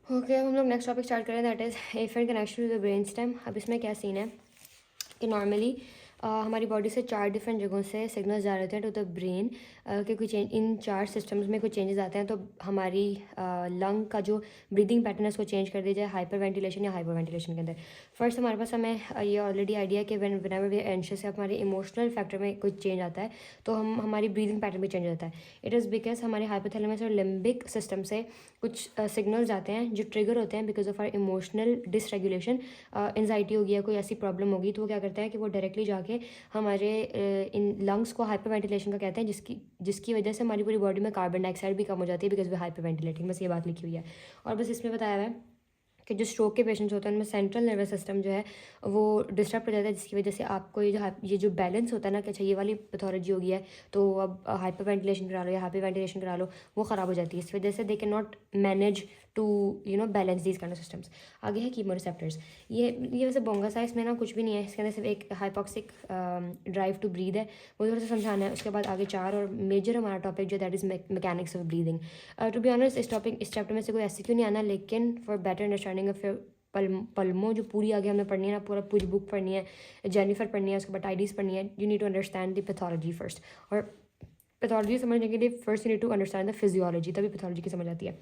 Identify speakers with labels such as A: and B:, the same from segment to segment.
A: Okay, अब हम लोग नेक्स्ट टॉपिक स्टार्ट करें, that is afferent connection to the brain stem. अब इसमें क्या सीन है कि नॉर्मली हमारी बॉडी से 4 डिफरेंट जगहों से सिग्नल्स जा रहे थे टू द ब्रेन कि कोई चेंज इन 4 सिस्टम्स में कुछ चेंजेस आते हैं तो हमारी लंग का जो ब्रीदिंग पैटर्न है उसको चेंज कर दिया जाए हाइपर वेंटिलेशन या हाइपर वेंटिलेशन के अंदर। फर्स्ट हमारे पास हमें ये ऑलरेडी आइडिया है कि व्हेनेवर वी आर एंशियस या हमारे इमोशनल फैक्टर में कुछ चेंज आता है तो हमारी ब्रीदिंग पैटर्न भी चेंज होता है। इट इज़ बिकॉज हमारे हाइपोथैलेमस और लिम्बिक सिस्टम से कुछ सिग्नल्स आते हैं जो ट्रिगर होते हैं because of our emotional dysregulation. Anxiety होगी या कोई ऐसी प्रॉब्लम होगी तो वो क्या करता है कि वो डायरेक्टली जाके हमारे इन लंग्स को हाइपर वेंटिलेशन का कहते हैं, जिसकी वजह से हमारी पूरी बॉडी में कार्बन डाइऑक्साइड भी कम हो जाती है बिकॉज वे हाइपर वेंटिलेटिंग। बस ये बात लिखी हुई है। और बस इसमें बताया हुआ है कि जो स्ट्रोक के पेशेंट्स होते हैं उनमें सेंट्रल नर्वस सिस्टम जो है वो डिस्टर्ब हो जाता है, जिसकी वजह से आपको ये जो बैलेंस होता है ना कि अच्छा ये वाली पैथोलॉजी हो गई है तो अब हाइपर वेंटिलेशन करा लो या हाइपर वेंटिलेशन करा लो, वो ख़राब हो जाती है। इस वजह से they can not manage to balance these kind of systems. आगे है कीमोरिसेप्टर्स। ये वैसे बोंगा सा, इसमें ना कुछ भी नहीं है, इसके अंदर सिर्फ एक हाइपॉक्सिक ड्राइव टू ब्रीद है, वो थोड़ा सा समझाना है। उसके बाद आगे 4 और मेजर हमारा टॉपिक जो that is mechanics of breathing. To be honest इस चैप्टर में से कोई ऐसे क्यों नहीं आना, लेकिन for better understanding of your pulmo जो पूरी आगे हमने पढ़नी है ना, पूरी बुक पढ़नी है, जेनिफर पढ़नी है, उसके बाद टाइडीज पढ़नी है। You need to understand the pathology first, और पैथोलॉजी समझने के लिए first you need to understand the physiology, तभी पैथोलॉजी की समझ आती है।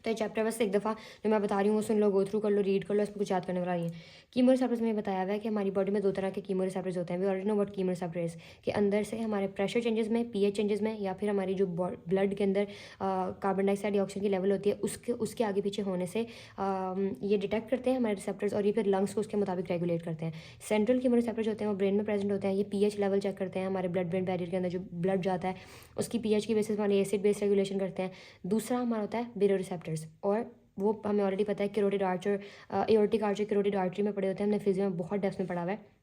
A: तो ये चैप्टर बस एक दफ़ा जो मैं बता रही हूँ वो सुन लो, गो थ्रू कर लो, रीड कर लो, इसमें कुछ याद करने वाला नहीं है। कीमो रिसेप्टर्स में बताया हुआ है कि हमारी बॉडी में 2 तरह के कीमो रिसेप्टर्स होते हैं। We already know what chemoreceptor is, कि अंदर से हमारे प्रेशर चेंजेस में, पीएच चेंजेस में, या फिर हमारी जो ब्लड के अंदर कार्बन डाइऑक्साइड या ऑक्सीजन की लेवल होती है उसके आगे पीछे होने से ये डिटेक्ट करते हैं हमारे रिसेप्टर्स, और ये फिर लंग्स को उसके मुताबिक रेगुलेट करते हैं। सेंट्रल कीमो रिसेप्टर्स होते हैं वो ब्रेन में प्रेजेंट होते हैं, ये पीएच लेवल चेक करते हैं, हमारे ब्लड ब्रेन बैरियर के अंदर जो ब्लड जाता है उसकी पीएच की बेसिस हमारी एसिड बेस रेगुलेशन करते हैं। दूसरा हमारा होता है बेरो रिसेप्टर्स, और वो हमें ऑलरेडी पता है कैरोटिड आर्च और एओर्टिक आर्च और कैरोटिड आर्टरी में पढ़े होते हैं, हमने फिजियो में बहुत डेप्थ में पढ़ा हुआ है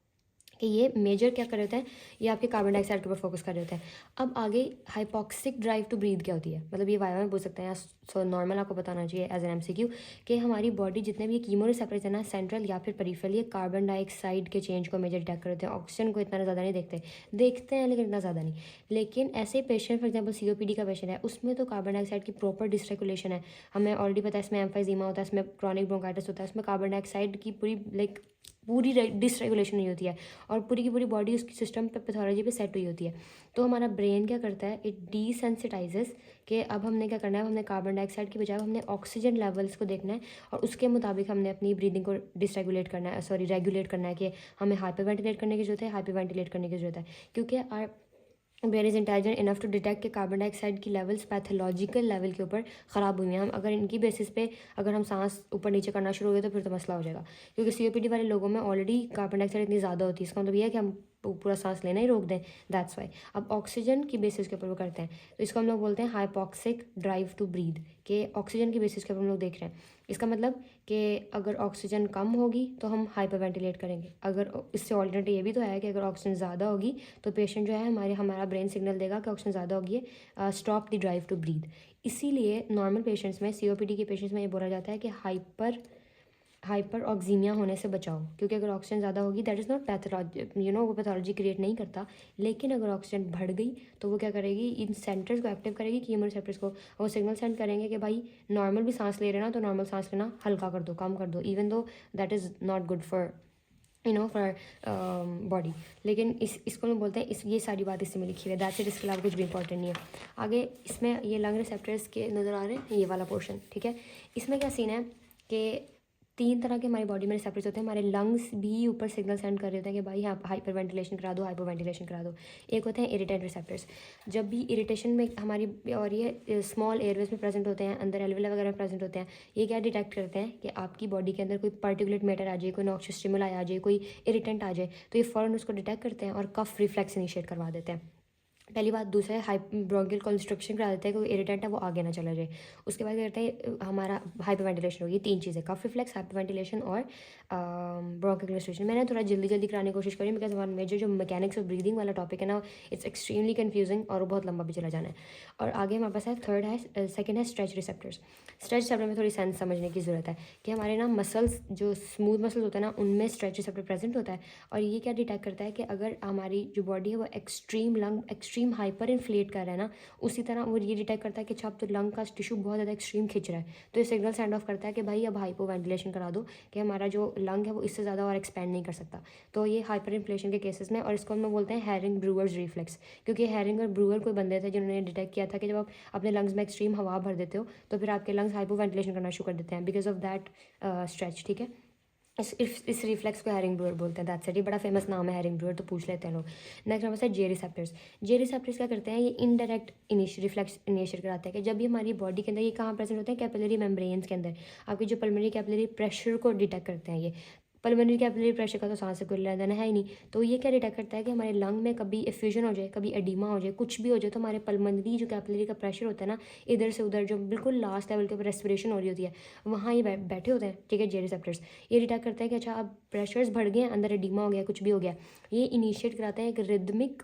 A: कि ये मेजर क्या कर रहे होते हैं, ये आपके कार्बन डाइऑक्साइड के ऊपर फोकस कर रहे होते हैं। अब आगे हाइपॉक्सिक ड्राइव टू ब्रीथ क्या होती है, मतलब ये वाइवा में पूछ सकते हैं, सो नॉर्मल आपको बताना चाहिए एज एन एमसीक्यू कि हमारी बॉडी जितने भी कीमो रिसेप्टर्स हैं ना, सेंट्रल या फिर पेरिफेरल, ये कार्बन डाइऑक्साइड के चेंज को मेजर डिटेक्ट करते हैं। ऑक्सीजन को इतना ज़्यादा नहीं देखते हैं लेकिन इतना ज़्यादा नहीं। लेकिन ऐसे पेशेंट फॉर एग्जाम्पल सीओपीडी का पेशेंट है, उसमें तो कार्बन डाइऑक्साइड की प्रॉपर डिसरेगुलेशन है। हमें ऑलरेडी पता है इसमें एम्फाइजीमा होता है, इसमें क्रॉनिक ब्रोंकाइटिस होता है, इसमें कार्बन डाइऑक्साइड की पूरी डिसरेगुलेशन नहीं होती है, और पूरी की पूरी बॉडी उसकी सिस्टम पे पैथोलॉजी पे सेट हुई होती है। तो हमारा ब्रेन क्या करता है, इट डिसेंसिटाइजेस कि अब हमने क्या करना है, हमने कार्बन डाइऑक्साइड की बजाय हमने ऑक्सीजन लेवल्स को देखना है, और उसके मुताबिक हमने अपनी ब्रीदिंग को डिसरेगुलेट करना है, रेगुलेट करना है कि हमें हाइपर वेंटिलेट करने की जरूरत है, हाइपर वेंटिलेट करने की जरूरत है, क्योंकि our brain is intelligent enough to detect कि कार्बन डाइऑक्साइड की लेवल्स पैथोलॉजिकल लेवल के ऊपर ख़राब हुई हैं। हम अगर इनकी बेसिस पे अगर हम सांस ऊपर नीचे करना शुरू हो गए तो फिर तो मसला हो जाएगा, क्योंकि सीओपीडी वाले लोगों में ऑलरेडी कार्बन डाइऑक्साइड इतनी ज़्यादा होती है, इसका मतलब ये है कि हम पूरा सांस लेना ही रोक दें, दैट्स वाई। अब ऑक्सीजन की बेसिस के ऊपर वो करते हैं, तो इसको हम लोग बोलते हैं हाइपॉक्सिक ड्राइव टू ब्रीद, के ऑक्सीजन की बेसिस के ऊपर हम लोग देख रहे हैं। इसका मतलब कि अगर ऑक्सीजन कम होगी तो हम हाइपर वेंटिलेट करेंगे, अगर इससे ऑल्टरनेटिव ये भी तो है कि अगर ऑक्सीजन ज़्यादा होगी तो पेशेंट जो है हमारा ब्रेन सिग्नल देगा कि ऑक्सीजन ज़्यादा होगी, stop the drive to breathe. इसीलिए नॉर्मल पेशेंट्स में, सीओपीडी के पेशेंट्स में ये बोला जाता है कि हाइपर ऑक्सीमिया होने से बचाओ, क्योंकि अगर ऑक्सीजन ज़्यादा होगी दैट इज़ नॉट पैथोलॉजी, वो पैथोलॉजी क्रिएट नहीं करता, लेकिन अगर ऑक्सीजन बढ़ गई तो वो क्या करेगी, इन सेंटर्स को एक्टिव करेगी, कीमो रिसेप्टर्स को, वो सिग्नल सेंड करेंगे कि भाई नॉर्मल भी सांस ले रहे ना तो नॉर्मल सांस लेना हल्का कर दो, कम कर दो, even though that is not good for for body. लेकिन इसको हम बोलते हैं, ये सारी बात इससे में लिखी हुई है, दैट्स इट, इसके अलावा कुछ भी इंपॉर्टेंट नहीं है। आगे इसमें ये लंग रिसेप्टर्स के नज़र आ रहे हैं, ये वाला पोर्शन, ठीक है। इसमें क्या सीन है कि 3 तरह के हमारी बॉडी में रिसेप्टर्स होते हैं, हमारे लंग्स भी ऊपर सिग्नल सेंड कर रहे होते हैं कि भाई यहाँ हाइपर वेंटिलेशन करा दो, हाइपर वेंटिलेशन करा दो। एक होते हैं इरिटेंट रिसेप्टर्स, जब भी इरिटेशन में हमारी, और ये स्मॉल एयरवेज में प्रेजेंट होते हैं, अंदर एल्वेला वगैरह में प्रेजेंट होते हैं। ये क्या डिटेक्ट करते हैं कि आपकी बॉडी के अंदर कोई पर्टिकुलर मैटर आ जाए, कोई नॉक्सियस स्टिमुलाई आ जाए, कोई इरिटेंट आ जाए, तो ये फ़ौरन उसको डिटेक्ट करते हैं और कफ रिफ्लेक्स इनिशिएट करवा देते हैं। पहली बात। दूसरा है ब्रोंकियल कंस्ट्रक्शन करा देता है, कोई इरिटेंट है वो आगे ना चला जाए। उसके बाद क्या करते हैं, हमारा हाइपर वेंटिलेशन होगी। 3 चीज़ें, कफ रिफ्लेक्स, हाइपर वेंटिलेशन और ब्रोंकियल कंस्ट्रक्शन। मैंने थोड़ा जल्दी कराने की कोशिश करी बिकॉज वन मेजर जो मैकेनिक्स ऑफ ब्रीदिंग वाला टॉपिक है ना, इट्स एक्सट्रीमली कन्फ्यूजिंग और बहुत लंबा भी चला जाना है। और आगे हमारे पास है सेकेंड है स्ट्रेच रिसेप्टर्स। स्ट्रेच रिसेप्टर में थोड़ी सेंस समझने की ज़रूरत है कि हमारे ना मसल्स, जो स्मूथ मसल्स होते हैं ना, उनमें स्ट्रेच रिसेप्टर प्रेजेंट होता है, और ये क्या डिटेक्ट करता है कि अगर हमारी जो बॉडी है वो एक्सट्रीम एक्सट्रीम हाइपर इन्फ्लेट कर रहा है ना, उसी तरह वो ये डिटेक्ट करता है कि अच्छा अब तो लंग का टिश्यू बहुत ज़्यादा एक्सट्रीम खिंच रहा है, तो ये सिग्नल सेंड ऑफ करता है कि भाई अब हाइपो वेंटिलेशन करा दो, कि हमारा जो लंग है वो इससे ज़्यादा और एक्सपेंड नहीं कर सकता। तो ये हाइपर इन्फ्लेशन के केसेस में, और इसको हम बोलते हैं हैरिंग ब्रूअर्स रिफ्लेक्स, क्योंकि हैरिंग और ब्रूअर कोई बंदे थे जिन्होंने डिटेक्ट किया था कि जब आप अपने लंग्स में एक्सट्रीम हवा भर देते हो तो फिर आपके लंग्स हाइपो वेंटिलेशन करना शुरू कर देते हैं बिकॉज ऑफ दैट स्ट्रेच। ठीक है, इस रिफ्लेक्स को हैरिंग ब्रूअर बोलते हैं। दैट्स इट, ये बड़ा फेमस नाम है हैरिंग ब्रूअर, तो पूछ लेते हैं लोग। नेक्स्ट हमारे साथ जे रिसेप्टर्स। जे रिसेप्टर्स क्या करते हैं, ये इनडायरेक्ट रिफ्लेक्स इनिशिएट कराते हैं कि जब भी हमारी बॉडी के अंदर, ये कहाँ प्रेजेंट होते हैं, कैपिलरी मेम्ब्रेन्स के अंदर, आपकी जो पल्मोनरी कैपिलरी प्रेशर को डिटेक्ट करते हैं। ये पल्मोनरी कैपिलरी प्रेशर का तो सांस से कोई लेना देना है ही नहीं, तो ये क्या डिटेक्ट करता है कि हमारे लंग में कभी एफ्यूजन हो जाए, कभी एडिमा हो जाए, कुछ भी हो जाए, तो हमारे पल्मोनरी जो कैपिलरी का प्रेशर होता है ना, इधर से उधर जो बिल्कुल लास्ट लेवल के ऊपर रेस्पिरेशन हो रही होती है, वहाँ ये बैठे होते हैं। ठीक है, जे रिसेप्टर्स ये डिटेक्ट करते हैं कि अच्छा अब प्रेशर्स बढ़ गए हैं, अंदर एडिमा हो गया, कुछ भी हो गया। ये इनिशिएट कराते हैं एक रिदमिक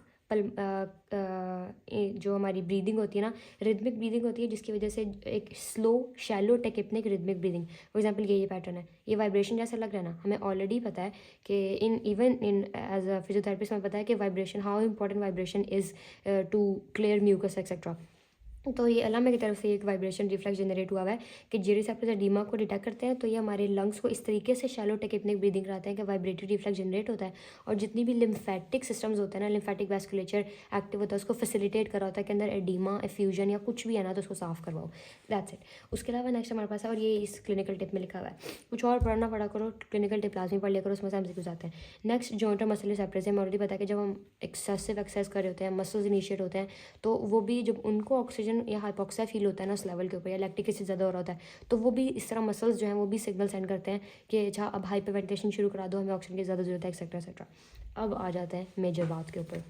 A: जो हमारी ब्रीदिंग होती है ना, रिदमिक ब्रीदिंग होती है, जिसकी वजह से एक slow shallow technique rhythmic breathing. For example ये पैटर्न है, ये वाइब्रेशन जैसा लग रहा है ना, हमें ऑलरेडी पता है कि even in as a physiotherapist हमें पता है कि vibration, how important vibration is to clear mucus etcetera. तो ये अलामा की तरफ से एक वाइब्रेशन रिफ्लेक्स जनरेट हुआ है कि जे रिसेप्टर्स एडिमा को डिटेक्ट करते हैं, तो ये हमारे लंग्स को इस तरीके से शैलो टेक्निक ब्रीदिंग कराते हैं कि वाइब्रेटरी रिफ्लेक्स जनरेट होता है, और जितनी भी लिम्फेटिक सिस्टम्स होते हैं ना, लिम्फेटिक वैस्कुलेचर एक्टिव होता है, उसको फैसिलिटेट करा होता है कि अंदर एडिमा एफ्यूजन या कुछ भी है ना तो उसको साफ करवाओ। That's it. उसके अलावा नेक्स्ट हमारे पास है, और ये इस क्लिनिकल टिप में लिखा हुआ है, कुछ और पढ़ना पड़ा करो, क्लिनिकल टिप लाजमी पढ़ लिया करो, उसमें से हमसे कुछ आते हैं। नेक्स्ट जॉइंट और मसल रिसेप्टर्स है, हमें ऑलरेडी पता है कि जब हम एक्सेसिव एक्सरसाइज कर रहे होते हैं, मसल्स इनिशिएट होते हैं, तो वो भी जब उनको ऑक्सीजन या हाइपोक्सिया फील होता है ना उस लेवल के ऊपर, या लैक्टिक एसिड ज़्यादा हो रहा होता है, तो वो भी इस तरह मसल्स जो हैं वो भी सिग्नल सेंड करते हैं कि अच्छा अब हाइपर वेंटिलेशन शुरू करा दो, हमें ऑक्सीजन की ज़्यादा ज़रूरत है, एक्सेट्रा एक्सेट्रा। अब आ जाते हैं मेजर बात के ऊपर,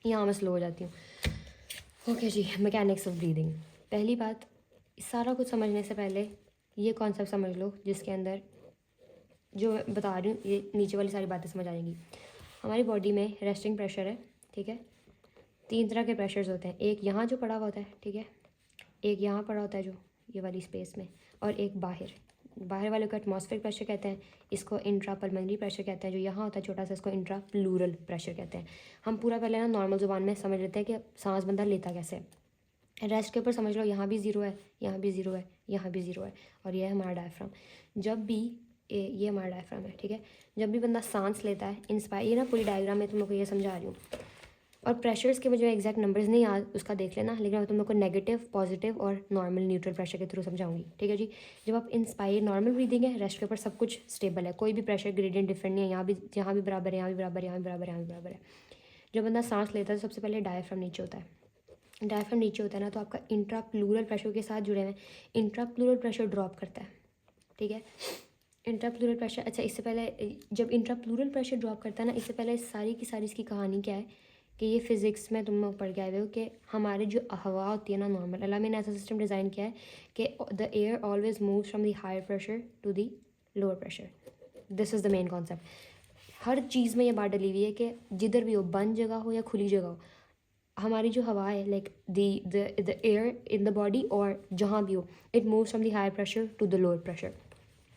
A: यहाँ मैं स्लो हो जाती हूँ। ओके जी, मैकेनिक्स ऑफ ब्रीदिंग। पहली बात, सारा कुछ समझने से पहले ये कॉन्सेप्ट समझ लो, जिसके अंदर जो मैं बता रही हूँ ये नीचे वाली सारी बातें समझ आ जाएंगी। हमारी बॉडी में रेस्टिंग प्रेशर है, ठीक है, 3 तरह के प्रेशर्स होते हैं, एक यहाँ जो पड़ा हुआ होता है, ठीक है, एक यहाँ पड़ा होता है जो ये वाली स्पेस में, और एक बाहर वाले को एटमॉस्फेरिक प्रेशर कहते हैं, इसको इंट्रा पल्मोनरी प्रेशर कहते हैं, जो यहाँ होता है छोटा सा, इसको इंट्रा प्लूरल प्रेशर कहते हैं। हम पूरा पहले ना नॉर्मल ज़ुबान में समझ लेते हैं कि सांस बंदा लेता कैसे है। रेस्ट के ऊपर समझ लो, यहाँ भी ज़ीरो है, यहाँ भी ज़ीरो है, यहाँ भी ज़ीरो है, और ये है हमारा डायफ्राम। जब भी ये हमारा डायफ्राम है, ठीक है, जब भी बंदा सांस लेता है, इंस्पायर, ये ना पूरी डायग्राम में तुम लोग को ये समझा रही हूँ, और प्रेशर्स के मुझे एग्जैक्ट नंबर्स नहीं याद, उसका देख लेना, लेकिन मैं तुम लोग को नेगेटिव, पॉजिटिव और नॉर्मल न्यूट्रल प्रेशर के थ्रू समझाऊंगी। ठीक है जी, जब आप इंस्पायर नॉर्मल ब्रीदिंग है, रेस्ट के ऊपर सब कुछ स्टेबल है, कोई भी प्रेशर ग्रेडियंट डिफरेंट नहीं है, यहाँ भी बराबर है, यहाँ भी बराबर है, यहाँ भी बराबर है, यहाँ भी बराबर है। जब बंदा सांस लेता है तो सबसे पहले डायफ्राम नीचे होता है, डायफ्राम नीचे होता है ना, तो आपका इंट्रा प्लूरल प्रेशर के साथ जुड़े हुए, इंट्रा प्लूरल प्रेशर ड्रॉप करता है, ठीक है, इंट्रा प्लूरल प्रेशर। अच्छा, इससे पहले जब इंट्रा प्लूरल प्रेशर ड्रॉप करता है ना, इससे पहले सारी की सारी इसकी कहानी क्या है कि ये फिज़िक्स में तुम लोग पढ़ के आए हुए हो कि हमारे जो हवा होती है ना नॉर्मल, अल्लाह ने ऐसा सिस्टम डिज़ाइन किया है कि the air always moves from the higher pressure to the lower pressure. This is the main concept. हर चीज़ में ये बात डली हुई है कि जिधर भी हो, बंद जगह हो या खुली जगह हो, हमारी जो हवा है, like the air in the body और जहाँ भी हो, it moves from the higher pressure to the lower pressure.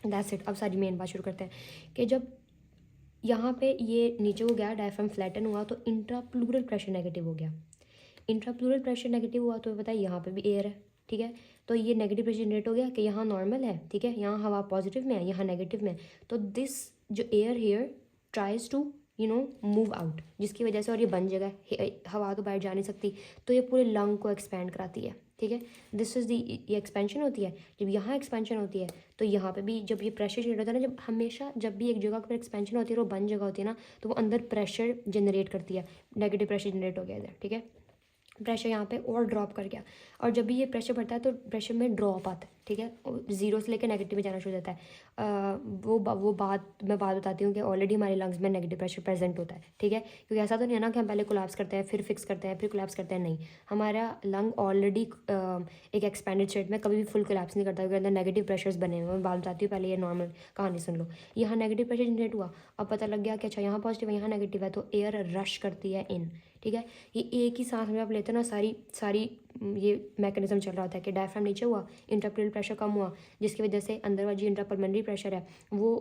A: That's it. अब सारी मेन बात शुरू करते हैं कि जब यहाँ पे ये नीचे को गया, डायफ्राम फ्लैटन हुआ, तो इंट्रा प्लूरल प्रेशर नेगेटिव हो गया। इंट्रा प्लूरल प्रेशर नेगेटिव हुआ तो पता है यहाँ पे भी एयर है, ठीक है, तो ये नेगेटिव प्रेशर जनरेट हो गया कि यहाँ नॉर्मल है, ठीक है, यहाँ हवा पॉजिटिव में है, यहाँ नेगेटिव में है, तो दिस जो air here tries to move out, जिसकी वजह से, और ये बन जगह, हवा तो बाहर जा नहीं सकती, तो ये पूरे लंग को एक्सपैंड कराती है, ठीक है, दिस इज़ दी, ये एक्सपेंशन होती है। जब यहाँ एक्सपेंशन होती है तो यहाँ पे भी जब ये प्रेशर जनरेट होता है ना, जब हमेशा जब भी एक जगह पर एक्सपेंशन होती है और वो बंद जगह होती है ना, तो वो अंदर प्रेशर जनरेट करती है, नेगेटिव प्रेशर जनरेट हो गया इधर, ठीक है, प्रेशर यहाँ पे और ड्रॉप कर गया, और जब भी ये प्रेशर बढ़ता है तो प्रेशर में ड्रॉप आता है, ठीक है, जीरो से लेकर नेगेटिव में जाना शुरू हो जाता है। वो बात मैं बताती हूँ कि ऑलरेडी हमारे लंग्स में नेगेटिव प्रेशर प्रेजेंट होता है, ठीक है, क्योंकि ऐसा तो नहीं है ना कि हम पहले कोलैप्स करते हैं, फिर फिक्स करते हैं, फिर कोलैप्स करते हैं, नहीं, हमारा लंग ऑलरेडी एक एक्सपेंडेड स्टेट में कभी भी फुल कोलैप्स नहीं करता, क्योंकि अंदर नेगेटिव प्रेशर्स बने हुए हैं। मैं बात बताती हूँ, पहले ये नॉर्मल कहानी सुन लो। यहाँ नेगेटिव प्रेशर जनरेट हुआ, अब पता लग गया कि अच्छा यहाँ पॉजिटिव है, यहाँ नेगेटिव है, तो एयर रश करती है इन, ठीक ठीक है। ये एक ही सांस में आप लेते हो ना, सारी ये मैकेनिज्म चल रहा होता है कि डायफ्राम नीचे हुआ, इंट्राप्यूरल प्रेशर कम हुआ, जिसकी वजह से अंदर वाला जो इंट्रापल्मोनरी प्रेशर है वो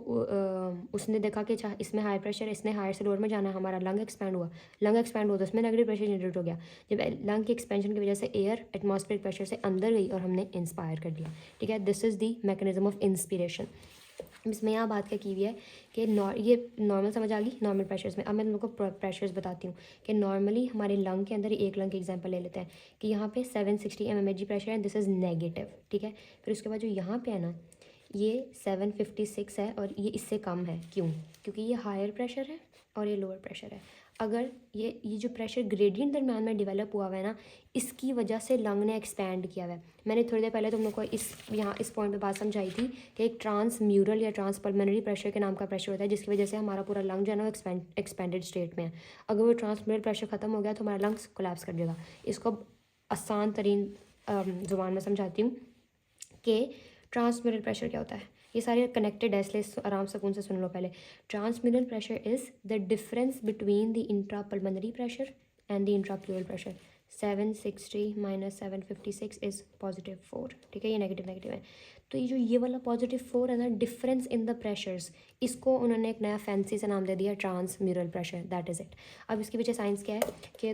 A: उसने देखा कि अच्छा इसमें हाई प्रेशर है, इसने हायर से लोअर में जाना है, हमारा लंग एक्सपैंड हुआ, लंग एक्सपैंड हुआ तो उसमें नेगेटिव प्रेशर जनरेट हो गया। जब लंग की एक्सपेंशन की वजह से एयर एटमॉस्फेरिक प्रेशर से अंदर गई और हमने इंस्पायर कर दिया, ठीक है। This is the mechanism of inspiration. इसमें यहाँ बात क्या की हुई है कि ये नॉर्मल समझ आ गई नॉर्मल प्रेशर्स में। अब मैं तुम लोग को प्रेशर्स बताती हूँ कि नॉर्मली हमारे लंग के अंदर, एक लंग की एग्जांपल ले लेते हैं कि यहाँ पे 760 mmHg प्रेशर है, दिस इज़ नेगेटिव, ठीक है। फिर उसके बाद जो यहाँ पे है ना, ये 756 है और ये इससे कम है। क्यों? क्योंकि ये हायर प्रेशर है और ये लोअर प्रेशर है। अगर ये जो प्रेशर ग्रेडियंट दरम्यान में डेवलप हुआ हुआ है ना, इसकी वजह से लंग ने एक्सपैंड किया हुआ है। मैंने थोड़ी देर पहले तुम लोग को इस पॉइंट पे बात समझाई थी कि एक ट्रांसम्यूरल या ट्रांसपल्मोनरी प्रेशर के नाम का प्रेशर होता है, जिसकी वजह से हमारा पूरा लंग जो है ना वो एक्सपेंडेड स्टेट में है। अगर वो ट्रांसम्यूरल प्रेशर ख़त्म हो गया तो हमारा लंग्स कोलैप्स कर देगा। इसको आसान तरीन ज़ुबान में समझाती हूँ कि ट्रांसम्यूरल प्रेशर क्या होता है। ये सारे कनेक्टेड है, इसलिए आराम सुकून से सुन लो पहले। Transmural pressure is the difference between the intrapulmonary pressure and the intrapleural pressure. 760 minus 756 is +4, ठीक है। ये नेगेटिव है। तो ये वाला +4 है ना, डिफरेंस इन द प्रेशर्स, इसको उन्होंने एक नया फैंसी सा नाम दे दिया transmural pressure, that is it. अब इसके पीछे साइंस क्या है कि